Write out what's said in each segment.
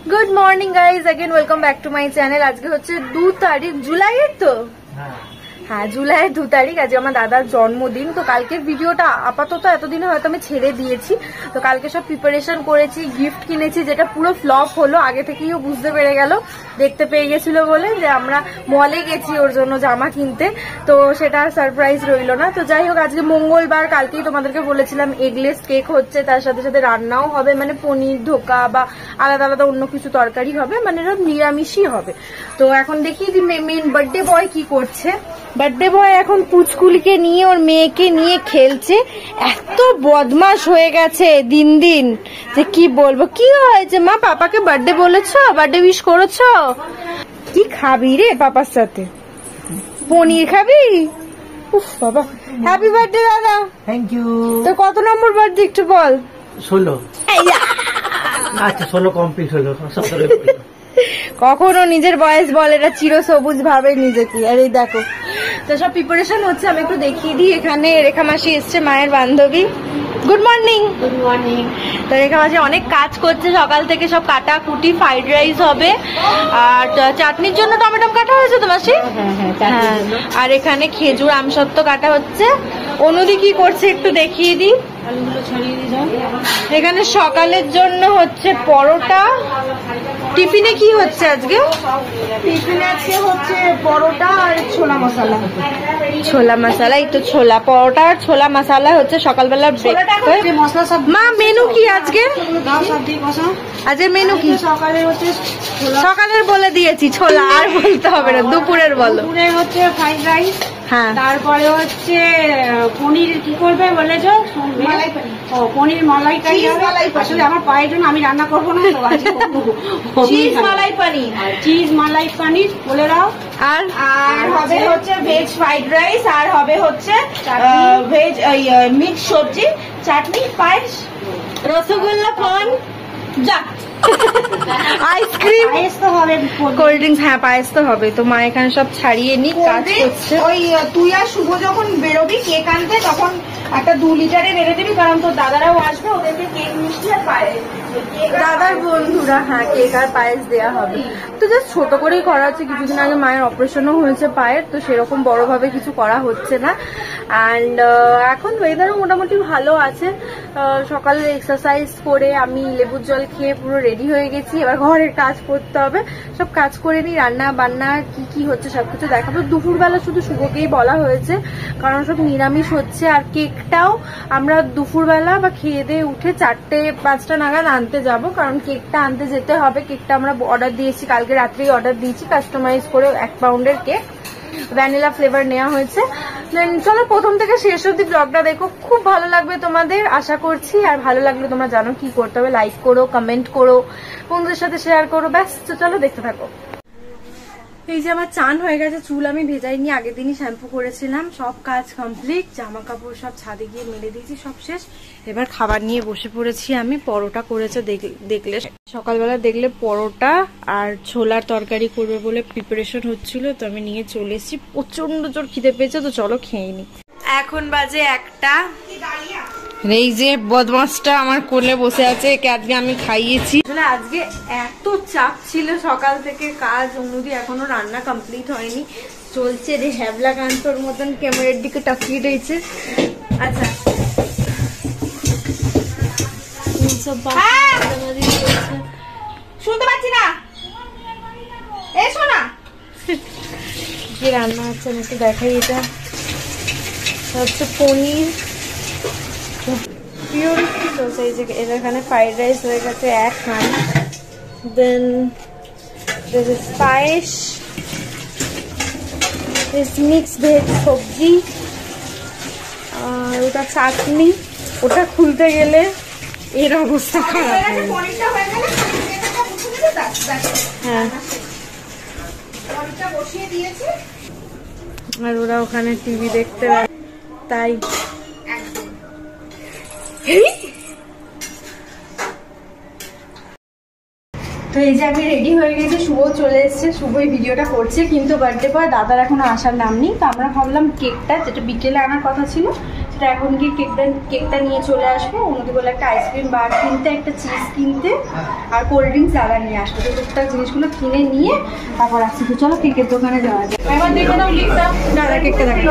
Good morning guys, again welcome back to my channel. आज के হচ্ছে 2 তারিখ জুলাইয়ের তো হ্যাঁ জুলাইয়ের 2 তারিখ। আজকে আমার দাদার জন্মদিন। তো কালকের ভিডিওটা আপাতত এতদিনে হয়তো আমি ছেড়ে দিয়েছি। তো কালকে সব প্রিপারেশন করেছি, গিফট কিনেছি, যেটা পুরো ফ্লপ হলো। আগে থেকেই বুঝতে পেরে গেল, দেখতে পেয়ে গেছিল বলে, যে আমরা মলে গেছি ওর জন্য জামা কিনতে। তো সেটা সারপ্রাইজ রইল না। তো যাই হোক, আজকে মঙ্গলবার, কালকেই তোমাদেরকে বলেছিলাম এগলেস কেক হচ্ছে, তার সাথে সাথে রান্নাও হবে, মানে পনির ধোকা বা আলাদা আলাদা অন্য কিছু তরকারি হবে, মানে নিরামিষই হবে। তো এখন দেখি মেন বার্থডে বয় কি করছে। বার্থডে বয় এখন পুচকুলিকে নিয়ে, ওর মেয়েকে নিয়ে খেলছে। এত বদমাশ হয়ে গেছে দিন দিন, যে কি বলবো। কি হয়েছে মা, পাপাকে বার্থডে বলেছো, বার্থডে উইশ করেছো? কি খাবি রে পাপার সাথে? পনির খাবি? উফ বাবা, হ্যাপি বার্থডে দাদা। Thank you. তো কত নম্বর বার্থডে একটু বল। 16। আচ্ছা 16 কমপ্লিট হলো। কখনো নিজের বয়স বল, এটা চির সবুজ ভাবে নিজেকে। আর এই দেখো, তো সব প্রিপারেশন হচ্ছে, আমি একটু দেখিয়ে দিই। এখানে রেখা মাসি এসছে, মায়ের বান্ধবী। Good morning. Good morning. তো রেখা মাসি অনেক কাজ করছে সকাল থেকে, সব কাটা কুটি, ফ্রাইড রাইস হবে, আর চাটনির জন্য টমেটো কাটা হয়েছে তো মাসি? হ্যাঁ। আর এখানে খেজুর আমসত্ত্ব কাটা হচ্ছে। অনুদি কি করছে একটু দেখিয়ে দিই। এখানে সকালের জন্য হচ্ছে পরোটা। টিফিনে কি হচ্ছে আজকে? টিফিনে আজকে হচ্ছে পরোটা আর ছোলা মশলা। ছোলা মশলা, এই তো ছোলা পরোটা আর ছোলা মশলা হচ্ছে সকালবেলা ব্রেকফাস্ট। মশলা সব মা মেনু কি আজকে? আজকে মেনু কি? সকালে হচ্ছে সকালের বলে দিয়েছি, ছোলা আর বলতে হবে না। দুপুরের বলো। দুপুরে হচ্ছে ফ্রাইড রাইস। হ্যাঁ। তারপরে হচ্ছে পনির কি করবে বলেছো? পনির মালাইকারি। আসলে আমার পায়ের জন্য আমি রান্না করবো না, চিজ মালাই পানির। চিজ মালাই পানির বলে দাও। আর হবে হচ্ছে ভেজ ফ্রাইড রাইস, আর হবে হচ্ছে ভেজ মিক্স সবজি, চাটনি, পায়েস, রসগোল্লা, পান, যা আইসক্রিম, পায়েস তো হবে, কোল্ড ড্রিঙ্কস। হ্যাঁ পায়েস তো হবে। তো মা এখানে সব ছাড়িয়ে নি, কাজ করছে। ওই তুই আর শুভ যখন বেরোবি কেক আনতে, তখন একটা 2 লিটারের এনে দিবি, কারণ তোর দাদারাও আসবে, ওদেরকে কেক মিষ্টি আর পায়েস, দাদার বন্ধুরা। হ্যাঁ, কেক আর পায়েস দেওয়া হবে। তো জাস্ট ছোট করেই করা হচ্ছে। কিছুদিন আগে মায়ের অপারেশনও হয়েছে পায়ের, তো সেরকম বড়ভাবে কিছু করা হচ্ছে না। অ্যান্ড এখন ওয়েদারও মোটামুটি ভালো আছে। সকালে এক্সারসাইজ করে আমি লেবুর জল খেয়ে পুরো রেডি হয়ে গেছি। এবার ঘরের কাজ করতে হবে, সব কাজ করে নিই। রান্না বান্না কি কি হচ্ছে সবকিছু দেখাবো। দুপুরবেলা শুধু শুভকেই বলা হয়েছে, কারণ সব নিরামিষ হচ্ছে। আর কেকটাও আমরা দুপুরবেলা বা খেয়ে দিয়ে উঠে 4-5টা নাগাদ আনতে যাব, কারণ কেকটা আনতে যেতে হবে। কেকটা আমরা অর্ডার দিয়েছি, কালকে রাত্রেই অর্ডার দিয়েছি, কাস্টমাইজ করে 1 পাউন্ডের কেক, ভ্যানিলা ফ্লেভার নেওয়া হয়েছে। চলো প্রথম থেকে শেষ অবধি ব্লগটা দেখো, খুব ভালো লাগবে তোমাদের আশা করছি। আর ভালো লাগলে তোমরা জানো কি করতে হবে, লাইক করো, কমেন্ট করো, বন্ধুদের সাথে শেয়ার করো। ব্যাস, চলো দেখতে থাকো। এই যে আমার চান হয়ে গেছে, চুল আমি ভেজাইনি, আগের দিনই শ্যাম্পু করেছিলাম। সব কাজ কমপ্লিট, জামা কাপড় সব ছাদে গিয়ে মেলে দিয়েছি, সব শেষ। এবার খাবার নিয়ে বসে পড়েছি আমি। পরোটা করেছে, দেখলে সকালবেলা দেখলে পরোটা আর ছোলার তরকারি করবে বলে প্রিপারেশন হচ্ছিল, তো আমি নিয়ে চলে এসেছি। প্রচন্ড জোর খিদে পেয়েছে, তো চলো খেয়ে নি। এখন বাজে 1টা। এই যে বদমাসটা আমার কোলে বসে আছে, একে আজকে আমি খাইয়েছি। আসলে আজকে এত চাপ ছিল সকাল থেকে কাজ, অনুদি এখনো রান্না কমপ্লিট হয়নি, চলছে রে হ্যাবলা কান্তর মতন ক্যামেরার দিকে তাকিয়ে রয়েছে। আচ্ছা শুনতে পাচ্ছি না, এসো না। কি রান্না হচ্ছে আমি একটু দেখাই। এটা হচ্ছে পনির পিওরিটি তো, সেই যে এখানে ফ্রাইড রাইস হয়ে গেছে 1 হাঁড়ি। দেন পায়েস, মিক্স ভেজ সবজি, আর ওটা চাটনি। ওটা খুলতে গেলে এর অবস্থা খারাপ হয়ে যায়। হ্যাঁ, আর ওরা ওখানে টিভি দেখতে, তাই তো এই যে আমি রেডি হয়ে গেছি, শুভ চলে এসছে, শুভই ভিডিওটা করছে, কিন্তু বার্থডে বয় দাদার এখনো আসার নাম নেই। তো আমরা ভাবলাম কেকটা, যেটা বিকেলে আনার কথা ছিল, সেটা এখন গিয়ে কেকটা নিয়ে চলে আসবো। অনুদি বলে একটা আইসক্রিম বার কিনতে, একটা চিজ কিনতে, আর কোল্ড ড্রিঙ্কস দাদা নিয়ে আসবো। তো টুকটাক জিনিসগুলো কিনে নিয়ে তারপর আসছি। তো চলো কেকের দোকানে যাওয়া যায়। একবার দেখে নাও লিখটা, দাদা কেকটা দেখে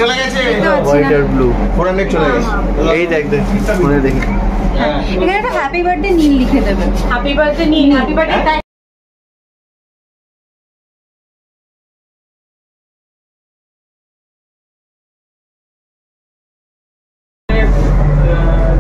চলে গেছে হোয়াইট আর ব্লু পুরো নেক চলে গেছে। এই দেখ দেখ মনে দেখি এখানে একটা হ্যাপি বার্থডে নীল লিখে দেবে। হ্যাপি বার্থডে নীল, হ্যাপি বার্থডে।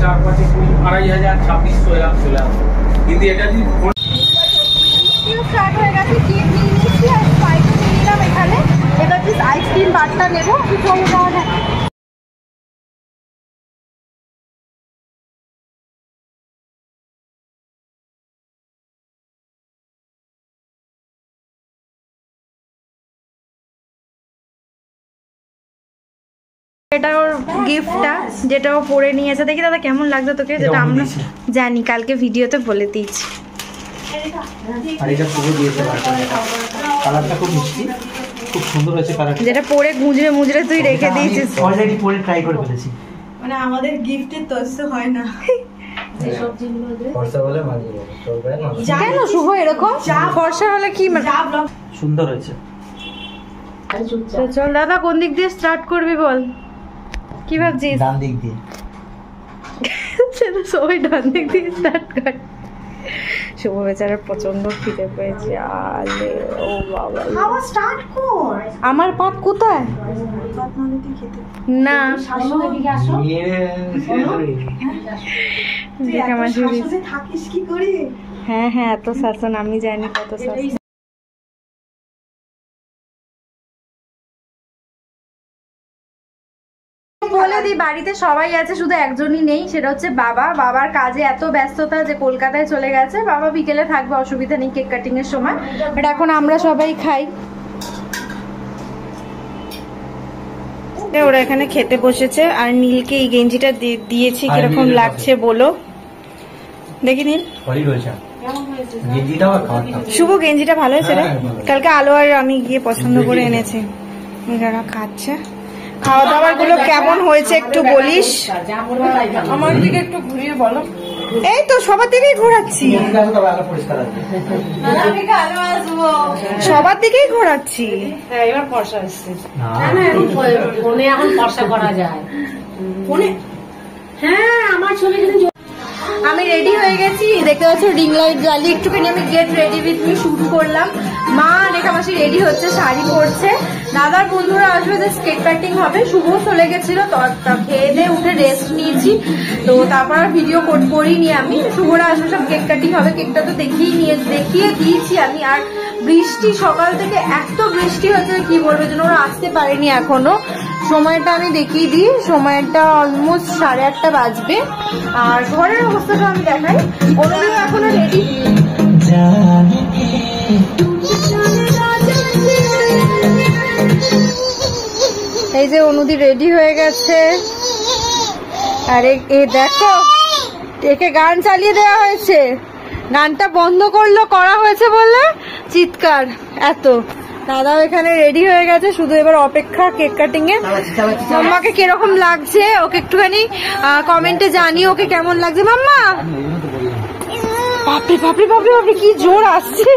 চার পাঁচে 2,000, 2,500 এরকম চলে আসবে। কিন্তু এটা যদি স্টার্ট হয়ে গেছে, কেক নিয়ে নিচ্ছি আর স্পাইসও নিয়ে নিলাম এখানে। এবার প্লিজ আইসক্রিম বারটা নেবো, চলে যাওয়া যাক। এটা ওর গিফটটা, যেটা ও পরে নিয়েছে। দেখি দাদা কেমন লাগছে তোকে, যেটা আমরা জানি কালকে ভিডিওতে বলে দিয়েছি। আর এটা পুরো দিয়েছে কালারটা খুব মিষ্টি, খুব সুন্দর হয়েছে কালারটা। যেটা পরে গুঁজরে মুজরে তুই রেখে দিয়েছিস। অলরেডি পরে ট্রাই করে ফেলেছি। মানে আমাদের গিফটের তস্য হয় না। কেন শুভ এরকম ফর্সা হলে কি সুন্দর হয়েছে। তো চল দাদা, কোন দিক দিয়ে স্টার্ট করবি বল, কি ভাবছিস? ডান দিক দিয়ে। সেটা সবাই ডান দিক দিয়ে স্টার্ট কর। শুভ বেচারার প্রচন্ড খিদে পেয়েছে। আলে ও বাবা, খাওয়া স্টার্ট কর। আমার পাত কোথায়? না এদিকে আসো। দেখে মাসি থাকিস কি করে? হ্যাঁ হ্যাঁ, এত শাসন আমি জানি কত শাসন। বলে দিই, বাড়িতে সবাই আছে, শুধু একজনই নেই, সেটা হচ্ছে বাবা। বাবার কাজে এত ব্যস্ততা যে কলকাতায় চলে গেছে। বাবা বিকেলে থাকবে, অসুবিধা নেই কেক কাটিং এর সময়। বাট এখন আমরা সবাই খাই। ওরা এখানে খেতে বসেছে, আর নীলকে এই গেঞ্জিটা দিয়েছি। কিরকম লাগছে বলো দেখি নীল। শুভ গেঞ্জিটা ভালো হয়েছে রে। কালকে আলো আর আমি গিয়ে পছন্দ করে এনেছি। এরা খাচ্ছে। খাওয়া দাওয়ার গুলো কেমন হয়েছে একটু বলিস। আমার দিকে একটু ঘুরিয়ে বলো। এই তো সবার দিকেই ঘোরাচ্ছি, সবার দিকেই ঘোরাচ্ছি। এবার ফর্সা আসছে। ফোনে এখন ফর্সা করা যায়। ফোনে হ্যাঁ, আমার ছবি কিন্তু। আমি রেডি হয়ে গেছি, দেখতে পাচ্ছ রিং লাইট জ্বালিয়ে একটুখানি আমি get ready with me shoot করলাম। মা রেখা মাসি রেডি হচ্ছে, শাড়ি পরছে। দাদার বন্ধুরা আসবে, যে কেক কাটিং হবে। শুভ চলে গেছিল, খেয়ে দিয়ে উঠে রেস্ট নিয়েছি। তো তারপর আর ভিডিও করিনি আমি। শুভরা আসবে, সব কেক কাটিং হবে। কেকটা তো দেখিয়ে দিয়েছি আমি। আর বৃষ্টি সকাল থেকে এত বৃষ্টি হচ্ছে কি বলবো, যেন ওরা আসতে পারেনি এখনো। সময়টা আমি দেখিয়ে দিই, সময়টা অলমোস্ট 8:30 বাজবে। আর ঘরের অবস্থাটা আমি দেখাই। অনুদিও এখনো রেডি। এই যে অনুদি রেডি হয়ে গেছে। আর এ দেখো, একে গান চালিয়ে দেওয়া হয়েছে। গানটা বন্ধ করা হয়েছে বলে চিৎকার এত। দাদাও এখানে রেডি হয়ে গেছে, শুধু এবার অপেক্ষা কেক কাটিং এ। মাম্মাকে কিরকম লাগছে ওকে একটুখানি কমেন্টে জানিও, ওকে কেমন লাগছে। মাম্মা বাপরে বাপরে বাপরে বাপরে কি জোর আসছে।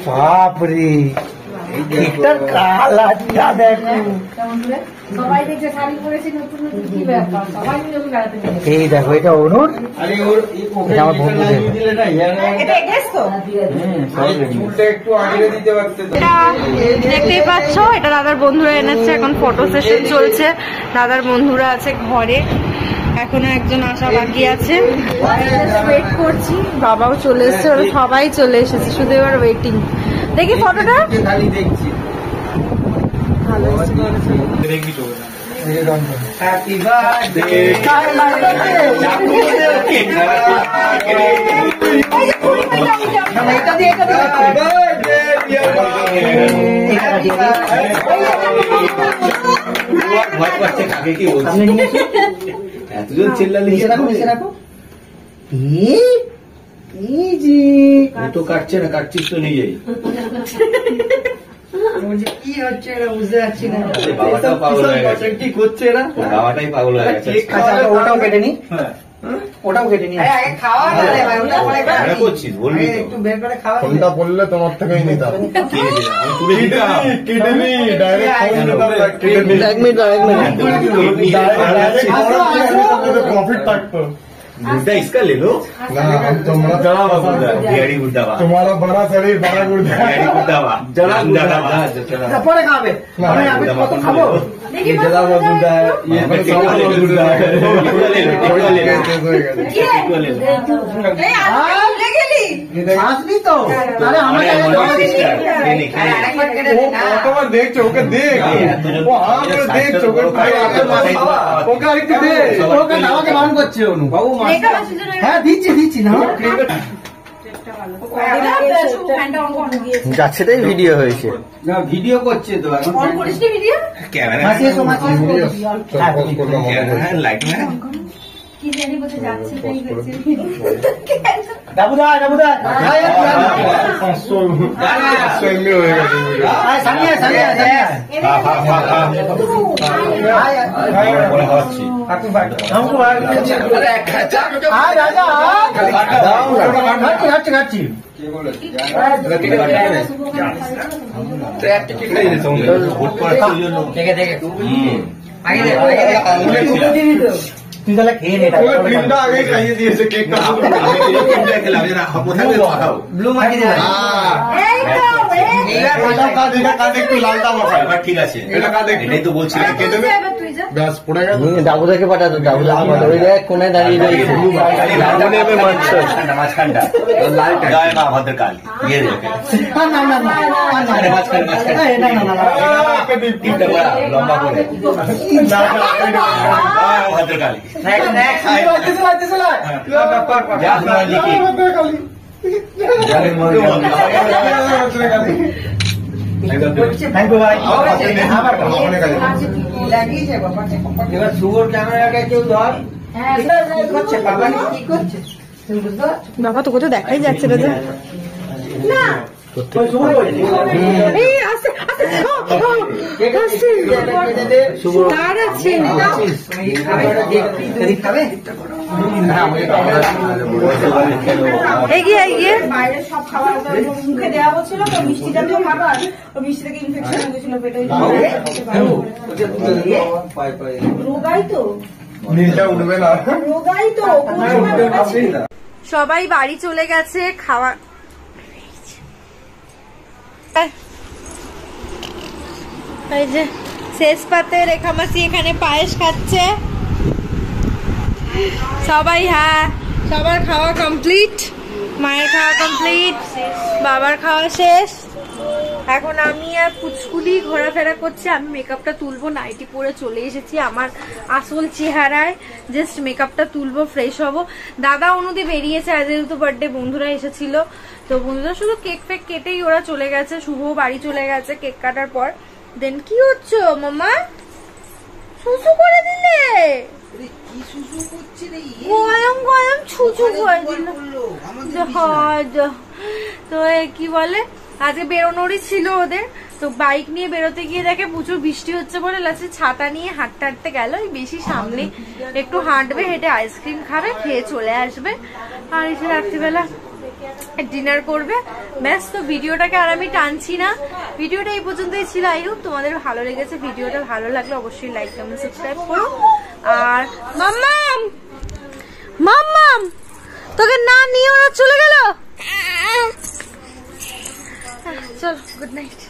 বাপরে, কেকটার কালারটা দেখো। সবাই দেখছে শাড়ি পরেছি নতুন নতুন, কি ব্যাপার, সবাই মিলে বেড়াতে গেছে। এই দেখো এটা অনুর, এটা আমার বন্ধুদের। দেখতেই পাচ্ছ এটা দাদার বন্ধুরা এনেছে, এখন ফটো সেশন চলছে, দাদার বন্ধুরা আছে ঘরে, এখনো একজন আসা বাকি আছে, ওয়েট করছি। বাবাও চলে এসেছে, ওরা সবাই চলে এসেছে, শুধু এবার ওয়েটিং। দেখি ফটোটা ভালো হ্যাপি বার্থডে এতজন চিল্লালি তো কাটছে না, কাটছিস তো নিজেই। কি হচ্ছে এটা বুঝতে পারছি না। বাবাটাও পাগল হয়ে গেছে, কি করছে এরা? বাবাটাই পাগল হয়ে গেছে। ওটাও কেটে নি, ওটাও কেটে নি। খাওয়া করছিস বলবি তো? একটু বের করে খাওয়া। ফোনটা বললে তোমার থেকেই নিতাম। কি রে, আমি তুলে দিতাম। কেটে নি, ডাইরেক্ট ফোন নিতাম, কেটে নি। এক মিনিট প্রফিট থাকতো। गुड्डा इसका ले लो ना, हम तुम्हारा जरा गुड्डा बिहारी गुड्डा वा तुम्हारा बड़ा शरीर बड़ा गुर्दा। बिहारी गुड्डा वा जरा गुड्डा वा পরে খাবে। আমি কত খাবো? ये जरा गुड्डा है, ये टेकुआ गुड्डा है, टेकुआ ले लो, टेकुआ ले लो, टेकुआ ले लो। আসবি তো? আরে আমাকে ও কতবার দেখছো, ওকে দেখ, ও আমাকে দেখছো, ওকে ভাই ওকে আরেকটু দে। ওকে আমাকে মান করছে অনু বাবু। হ্যাঁ দিচ্ছি না। যাচ্ছে তাই ভিডিও হয়েছে, না ভিডিও করছে তো এখন। ক্যামেরা লাইট না বাবুদা সঙ্গে হয়ে গেছে। সানিয়া খাচ্ছি। তুই তাহলে খেয়ে নে। ক্রিমটা আগে খাইয়ে দিয়েছে, কেকটা ব্লু মাখিয়ে দে। এটা কাট একটু লালটা মাখায়। ঠিক আছে, এটা কাট একটু, এটাই তো বলছিলাম। কেটে দে, ব্যাস পড়ে গেছে। দাবুদাকে পাঠাতো, দাবুদা ওই দেখ কোনায় দাঁড়িয়ে রয়েছে। মাঝখানটা জয় মা ভদ্রকাল দিয়ে দে ওকে। তিনটা বড়া লম্বা করে ভদ্রকালী এবার শুভর ক্যামেরাটা কেউ ধর। বাবা তো কোথাও দেখাই যাচ্ছে না। বাইরে সব খাবার মুখে দেওয়া হচ্ছিল তো, মিষ্টি জাতীয় খাবার, মিষ্টি থেকে ইনফেকশন হয়ে গেছিল পেটে। রোগাই তো নীলটা উঠবে না। রোগাই তো সবাই বাড়ি চলে গেছে, খাওয়া এই যে শেষ পাতে রেখা মাসি এখানে পায়েস খাচ্ছে সবাই। হ্যাঁ, সবার খাওয়া কমপ্লিট, মায়ের খাওয়া কমপ্লিট, বাবার খাওয়া শেষ। এখন আমি আর পুচকুলি ঘোরাফেরা করছি। আমি মেকআপটা তুলবো, নাইটি পরে চলে এসেছি আমার আসল চেহারায়। জাস্ট মেকআপটা তুলবো, ফ্রেশ হব। দাদা অনুদি বেরিয়েছে, আজ যেহেতু বার্থডে, বন্ধুরা এসেছিল তো বন্ধুরা শুধু কেক ফেক কেটেই ওরা চলে গেছে। শুভ বাড়ি চলে গেছে কেক কাটার পর। দেন কি হচ্ছে মামা, শুশু করে দিলে? গরম গরম ছুচু করে দিল। তো কি বলে, আজকে বেরোনোরই ছিল ওদের, তো বাইক নিয়ে বেরোতে গিয়ে দেখে প্রচুর বৃষ্টি হচ্ছে বলে লাস্টে ছাতা নিয়ে হাঁটতে হাঁটতে গেল। বেশি সামনে একটু হাঁটবে, হেঁটে আইসক্রিম খাবে, খেয়ে চলে আসবে। আর এসে রাত্রিবেলা ডিনার করবে ব্যাস। তো ভিডিওটাকে আর আমি টানছি না, ভিডিওটা এই পর্যন্তই ছিল। আই হোপ তোমাদের ভালো লেগেছে। ভিডিওটা ভালো লাগলে অবশ্যই লাইক কমেন্ট সাবস্ক্রাইব করো। আর মাম্মাম মাম্মাম তোকে না নিয়ে ওরা চলে গেল। চল গুড নাইট।